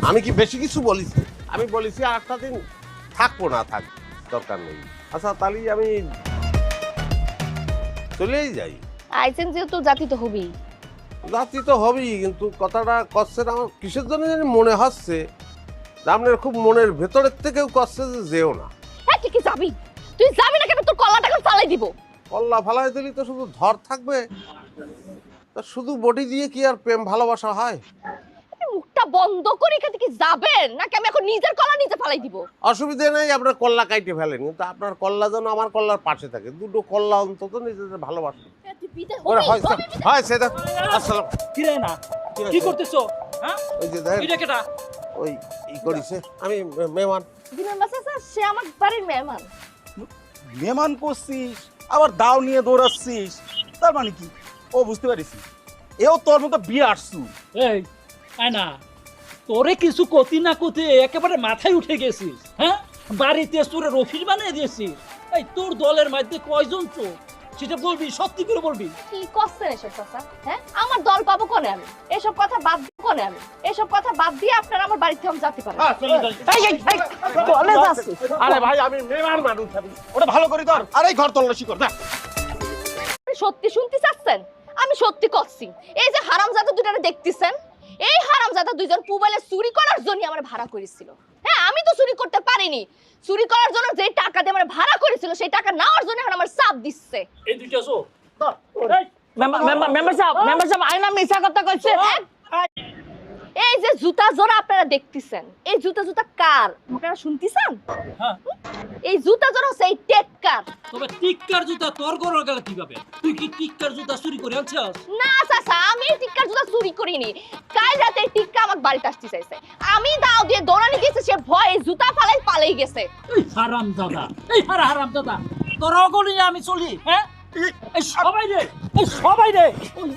আমি কি বেশি কিছু বলিছি? আমি বলেছি আর একটা দিন থাকবো না, থাক দরকার নেই। আচ্ছা তাহলে আমি চলেই যাই। আইসেন যেহেতু জাতি তো হবেই। যাচ্ছি তো হবেই, কিন্তু কথাটা করছে না আমার কিসের জন্য জানি মনে হচ্ছে আপনার খুব মনের ভেতরের থেকেও করছে যে যেও না। হ্যাঁ ঠিকই যাবি, তুই যাবি না কেন? তোর কলাটাকে ফালাই দিব। কল্লা ফালাই দিলি তো শুধু ধর থাকবে, তা শুধু বডি দিয়ে কি আর প্রেম ভালোবাসা হয়? আপনি মুখটা বন্ধ করে এখান থেকে যাবেন নাকি আমি এখন নিজের কলা নিজে ফালাই দিব? অসুবিধা নেই, আপনার কল্লা কাইটে ফেলেন, কিন্তু আপনার কল্লা যেন আমার কল্লার পাশে থাকে। দুটো কল্লা অন্তত নিজেদের ভালোবাসেন। তুই বিদায় ওরে হবি, হয় সেটা। আসসালাম। কি রে না কি করতেছো? হ্যাঁ ওই যে দেখেন এটা কেটা? ওই ই করিছে, আমি মেহমান। দিনের মাসে স্যার সে আমার বাড়ির মেহমান। মেহমান করছিস আবার দাও নিয়ে দৌড়াচ্ছিস, তার মানে কি? ও বুঝতে পারিস এও তোর মতো বিয়ে আসছু। এই আয় না, তোরে কিছু কতি না কতি একেবারে মাথায় উঠে গেছিস। হ্যাঁ বাড়িতে তোরে অফিস বানিয়ে দিয়েছিস। এই তোর দলের মধ্যে কয়জন চোর সেটা বলবি, সত্যি করে বলবি। কি করছেন এসব কথা? হ্যাঁ আমার দল পাবো কোনে আমি? এসব কথা বাদ দিয়ে কোনে আমি? এসব কথা বাদ দিয়ে আপনারা আমার বাড়িতে আমি যেতে পারেন। বলে যাচ্ছে। আরে ভাই আমি মেহমান মানুষ, আমি ওটা ভালো করে ধর, আর এই ঘর তল্লাশি কর যা। আপনি সত্যি শুনতে চাচ্ছেন? আমি সত্যি করছি। এই যে হারামজাদা দুটারে দেখতেছেন, এই হারামজাদা দুইজন মোবাইলে চুরি করার জন্য আমার ভাড়া করেছিল। হ্যাঁ আমি তো চুরি করতে পারিনি। চুরি করার জন্য যে টাকা দিয়ে আমার ভাড়া করেছিল সেই টাকা নেওয়ার জন্য এখন আমার চাপ দিচ্ছে। এই দুইটা চোর। মেম্বার সাহেব আইনা মিছা কথা কইছে। এই যে জুতা জোড়া আপনারা দেখতেছেন, এই জুতা কার আপনারা শুনতেছেন? হ্যাঁ এই জুতা জোড়া হচ্ছে এই টেক্কার। তবে টিক্কার জুতা তোর গরর গেল কিভাবে? তুই কি টিক্কার জুতা চুরি করে আনছস? না চাচা, আমি এই টিক্কার জুতা চুরি করিনি। কাল রাতে এই টিক্কা আমার বাড়িতে আসতে চাইছে, আমি দাও দিয়ে দৌড়ানি দিয়েছি, সে ভয়ে জুতা ফালাই পালাই গেছে। এই হারামজাদা, এই হারামজাদা, তোর অগলি আমি চলি। হ্যাঁ এই সবাই রে, এই সবাই রে ওই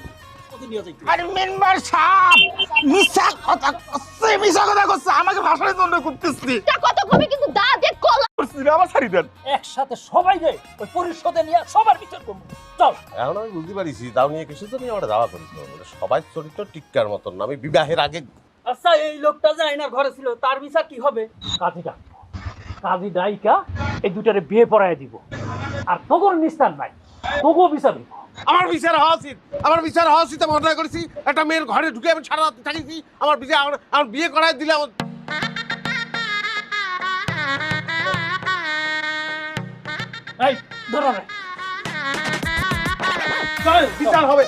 ওদের নিয়ে যাই। আরে মেম্বার সাহেব মিছা কথা করছে, মিছা কথা করছে, আমাকে ভাষায় দণ্ড করতেছিস। তা কত কবি কিন্তু দা দিয়ে কলা আমার ছাড়ি দেন। একসাথে সবাই রে ওই পরিষদে নিয়ে সবার বিচার করব। চল। এখন আমি বুঝতে পারিছি তাও নিয়ে কিছু তো নিয়ে আমরা দাওয়া করেছিল। সবাই চরিত্র টিক্কার মতন না। আমি বিবাহের আগে আচ্ছা এই লোকটা যে আইনার ঘরে ছিল তার বিচার কি হবে? কাজীটা কাজী ডাইকা এই দুটারে বিয়ে পড়ায় দিব, আর তোর নিস্তার নাই, তোকেও বিচার দিব। আমার বিচার হওয়া উচিত, আমার বিচার হওয়া উচিত। আমি অন্যায় করেছি, একটা মেয়ের ঘরে ঢুকে আমি সারা রাত থাকিছি। আমার বিচার আমার বিয়ে করাই দিলে আমার এই ধরো রে। বিচার হবে।